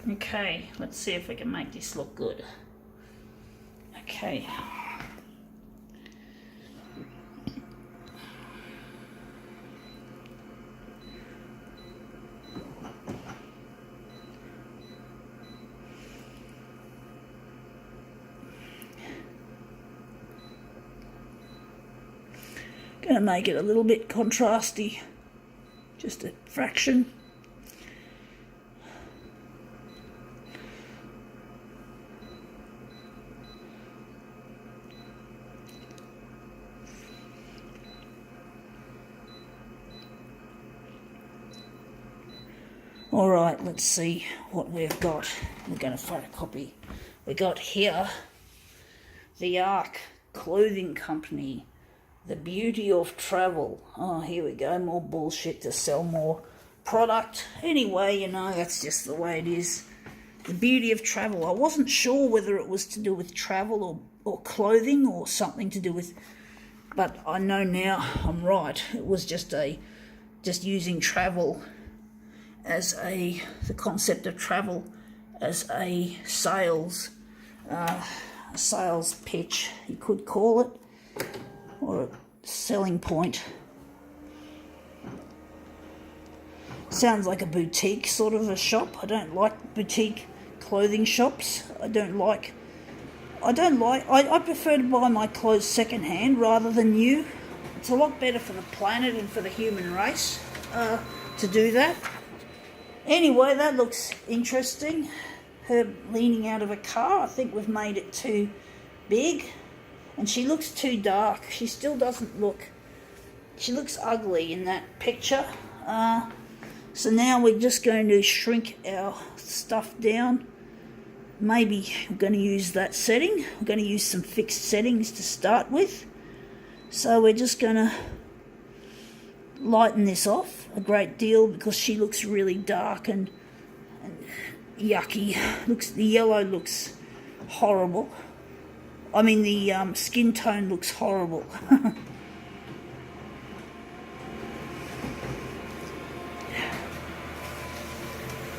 Okay, let's see if we can make this look good. Okay. Gonna make it a little bit contrasty, just a fraction. All right, let's see what we've got. We're going to photocopy. We got here the Ark Clothing Company, the beauty of travel. Oh, here we go, more bullshit to sell more product. Anyway, you know, that's just the way it is. The beauty of travel. I wasn't sure whether it was to do with travel or clothing or something to do with, but I know now I'm right. It was just using travel as the concept of travel as a sales pitch, you could call it, or a selling point. Sounds like a boutique sort of a shop. I don't like boutique clothing shops. I prefer to buy my clothes secondhand rather than new. It's a lot better for the planet and for the human race to do that. Anyway, that looks interesting. Her leaning out of a car. I think we've made it too big. And she looks too dark. She still doesn't look... She looks ugly in that picture. So now we're just going to shrink our stuff down. Maybe we're going to use that setting. We're going to use some fixed settings to start with. So we're just going to lighten this off a great deal because she looks really dark and yucky. The yellow looks horrible. I mean, the skin tone looks horrible.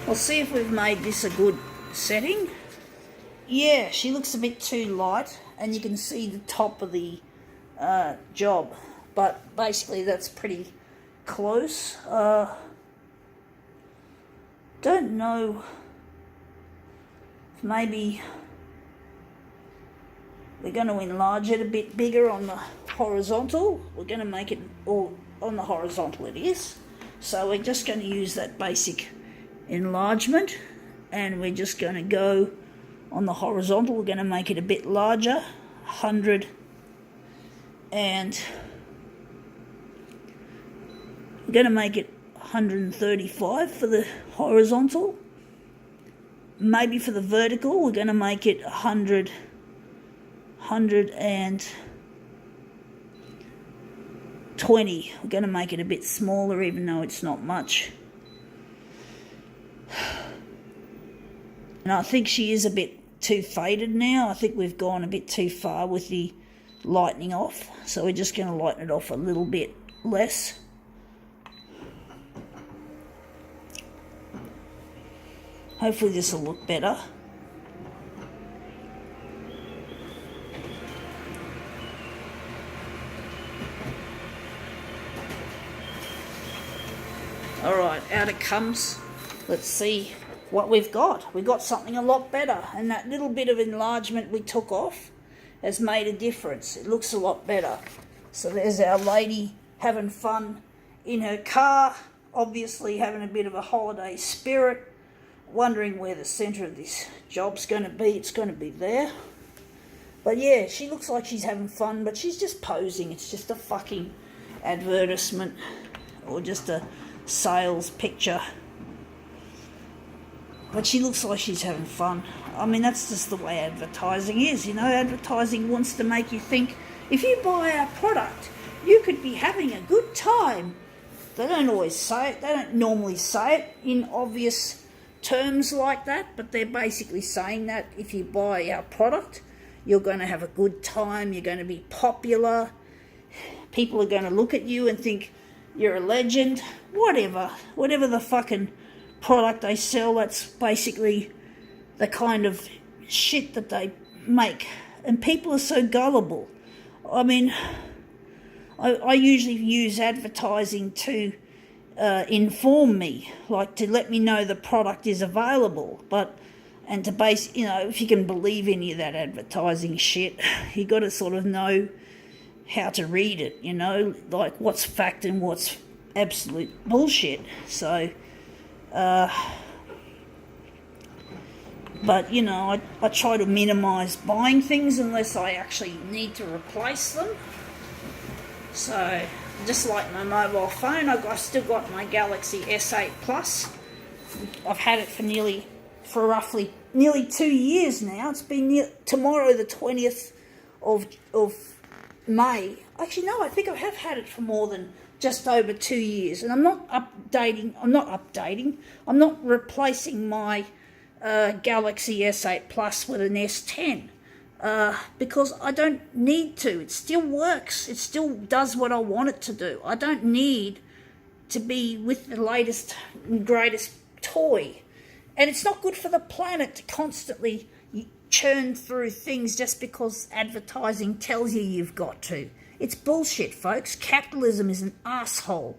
I'll see if we've made this a good setting. Yeah, she looks a bit too light, and you can see the top of the job, but basically that's pretty close. Don't know if maybe we're going to enlarge it a bit bigger on the horizontal. We're going to make it all on the horizontal, it is. So we're just going to use that basic enlargement, and we're just going to go on the horizontal. We're going to make it a bit larger, 100, and we're going to make it 135 for the horizontal. Maybe for the vertical, we're going to make it 100 and 20. We're going to make it a bit smaller, even though it's not much. And I think she is a bit too faded now. I think we've gone a bit too far with the lightening off. So we're just going to lighten it off a little bit less. Hopefully this will look better. Alright, out it comes. Let's see what we've got. We've got something a lot better, and that little bit of enlargement we took off has made a difference. It looks a lot better. So there's our lady having fun in her car, obviously having a bit of a holiday spirit, wondering where the centre of this job's going to be. It's going to be there. But yeah, she looks like she's having fun, but she's just posing. It's just a fucking advertisement or just a sales picture. But she looks like she's having fun. I mean, that's just the way advertising is, you know. Advertising wants to make you think, if you buy our product, you could be having a good time. They don't always say it. They don't normally say it in obvious terms like that, but they're basically saying that if you buy our product, you're going to have a good time, you're going to be popular, people are going to look at you and think you're a legend, whatever the fucking product they sell, that's basically the kind of shit that they make. And people are so gullible. I mean, I usually use advertising to inform me, like to let me know the product is available, and to base, if you can believe any of that advertising shit, you got to sort of know how to read it, like what's fact and what's absolute bullshit. So, but I try to minimise buying things unless I actually need to replace them. So, just like my mobile phone, I've still got my Galaxy S8 Plus. I've had it for roughly nearly 2 years now. It's been tomorrow, the 20th of May. Actually, no, I think I have had it for more than just over 2 years. And I'm not replacing my Galaxy S8 Plus with an S10. Because I don't need to. It still works. It still does what I want it to do. I don't need to be with the latest and greatest toy. And it's not good for the planet to constantly churn through things just because advertising tells you you've got to. It's bullshit, folks. Capitalism is an asshole.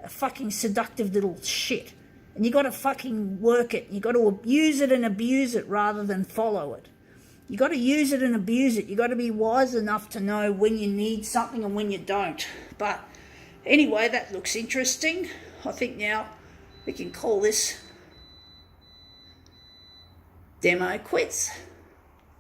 A fucking seductive little shit. And you got to fucking work it. You got to use it and abuse it rather than follow it. You got to use it and abuse it. You got to be wise enough to know when you need something and when you don't. But anyway, that looks interesting. I think now we can call this demo quits.